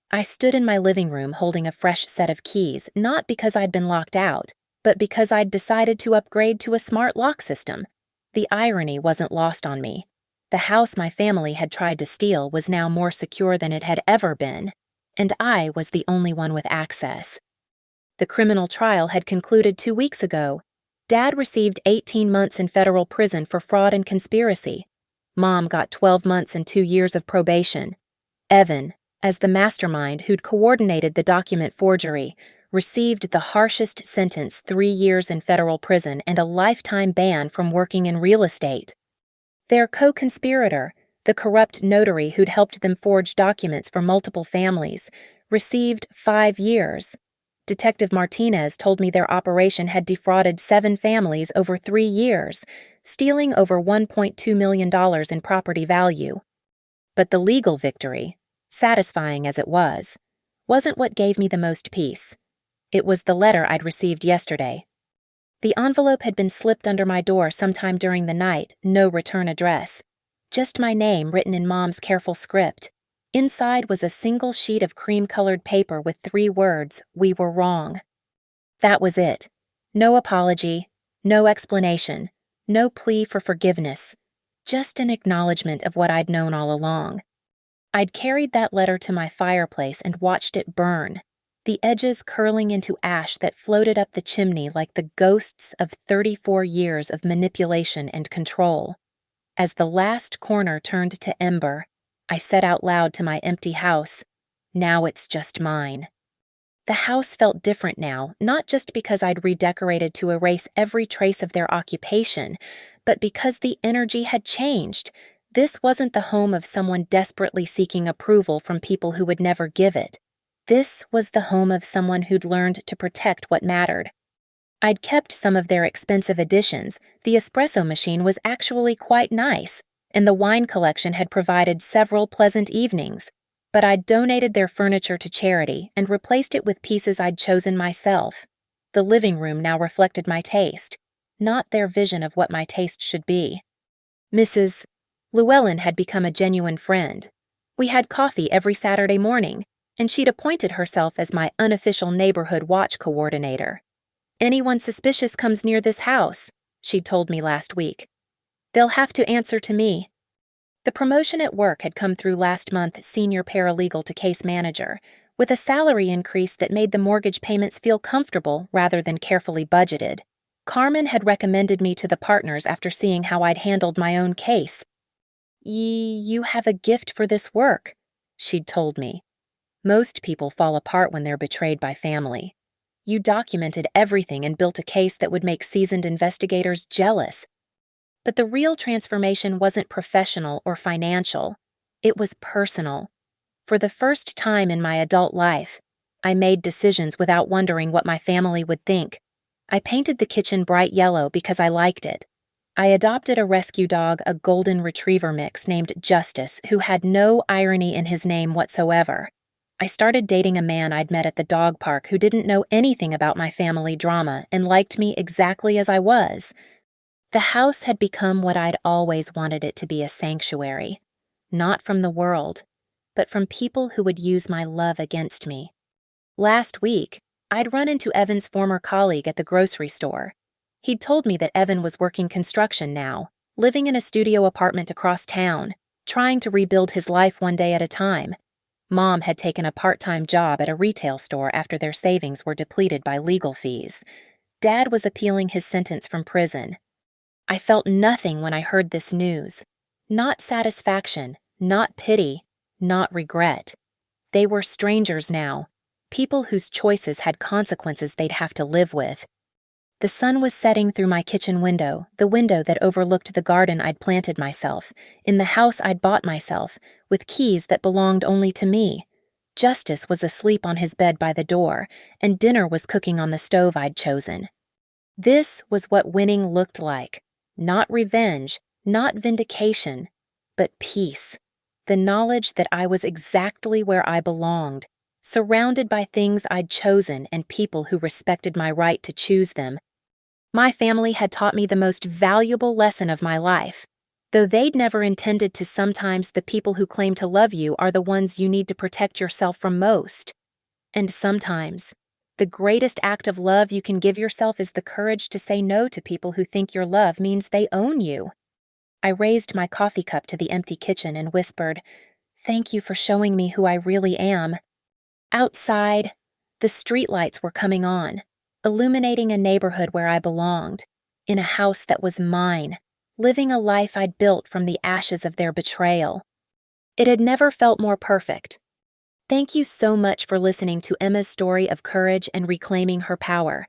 I stood in my living room holding a fresh set of keys, not because I'd been locked out, but because I'd decided to upgrade to a smart lock system. The irony wasn't lost on me. The house my family had tried to steal was now more secure than it had ever been, and I was the only one with access. The criminal trial had concluded 2 weeks ago. Dad received 18 months in federal prison for fraud and conspiracy. Mom got 12 months and 2 years of probation. Evan, as the mastermind who'd coordinated the document forgery, received the harshest sentence: 3 years in federal prison and a lifetime ban from working in real estate. Their co-conspirator, the corrupt notary who'd helped them forge documents for multiple families, received 5 years. Detective Martinez told me their operation had defrauded 7 families over 3 years, stealing over $1.2 million in property value. But the legal victory, satisfying as it was, wasn't what gave me the most peace. It was the letter I'd received yesterday. The envelope had been slipped under my door sometime during the night, no return address. Just my name written in Mom's careful script. Inside was a single sheet of cream-colored paper with 3 words: "We were wrong." That was it. No apology, no explanation, no plea for forgiveness. Just an acknowledgement of what I'd known all along. I'd carried that letter to my fireplace and watched it burn, the edges curling into ash that floated up the chimney like the ghosts of 34 years of manipulation and control. As the last corner turned to ember, I said out loud to my empty house, "Now it's just mine." The house felt different now, not just because I'd redecorated to erase every trace of their occupation, but because the energy had changed. This wasn't the home of someone desperately seeking approval from people who would never give it. This was the home of someone who'd learned to protect what mattered. I'd kept some of their expensive additions. The espresso machine was actually quite nice, and the wine collection had provided several pleasant evenings, but I'd donated their furniture to charity and replaced it with pieces I'd chosen myself. The living room now reflected my taste, not their vision of what my taste should be. Mrs. Llewellyn had become a genuine friend. We had coffee every Saturday morning, and she'd appointed herself as my unofficial neighborhood watch coordinator. "Anyone suspicious comes near this house," she'd told me last week, "they'll have to answer to me." The promotion at work had come through last month, senior paralegal to case manager, with a salary increase that made the mortgage payments feel comfortable rather than carefully budgeted. Carmen had recommended me to the partners after seeing how I'd handled my own case. You have a gift for this work," she'd told me. "Most people fall apart when they're betrayed by family. You documented everything and built a case that would make seasoned investigators jealous." But the real transformation wasn't professional or financial. It was personal. For the first time in my adult life, I made decisions without wondering what my family would think. I painted the kitchen bright yellow because I liked it. I adopted a rescue dog, a golden retriever mix named Justice, who had no irony in his name whatsoever. I started dating a man I'd met at the dog park who didn't know anything about my family drama and liked me exactly as I was. The house had become what I'd always wanted it to be, a sanctuary. Not from the world, but from people who would use my love against me. Last week, I'd run into Evan's former colleague at the grocery store. He'd told me that Evan was working construction now, living in a studio apartment across town, trying to rebuild his life one day at a time. Mom had taken a part-time job at a retail store after their savings were depleted by legal fees. Dad was appealing his sentence from prison. I felt nothing when I heard this news. Not satisfaction, not pity, not regret. They were strangers now, people whose choices had consequences they'd have to live with. The sun was setting through my kitchen window, the window that overlooked the garden I'd planted myself, in the house I'd bought myself, with keys that belonged only to me. Justice was asleep on his bed by the door, and dinner was cooking on the stove I'd chosen. This was what winning looked like. Not revenge, not vindication, but peace. The knowledge that I was exactly where I belonged, surrounded by things I'd chosen and people who respected my right to choose them. My family had taught me the most valuable lesson of my life. Though they'd never intended to, sometimes the people who claim to love you are the ones you need to protect yourself from most. And sometimes, the greatest act of love you can give yourself is the courage to say no to people who think your love means they own you. I raised my coffee cup to the empty kitchen and whispered, "Thank you for showing me who I really am." Outside, the streetlights were coming on, illuminating a neighborhood where I belonged, in a house that was mine, living a life I'd built from the ashes of their betrayal. It had never felt more perfect. Thank you so much for listening to Emma's story of courage and reclaiming her power.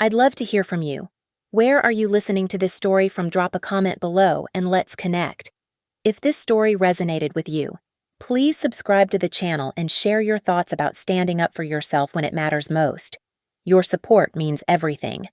I'd love to hear from you. Where are you listening to this story from? Drop a comment below and let's connect. If this story resonated with you, please subscribe to the channel and share your thoughts about standing up for yourself when it matters most. Your support means everything.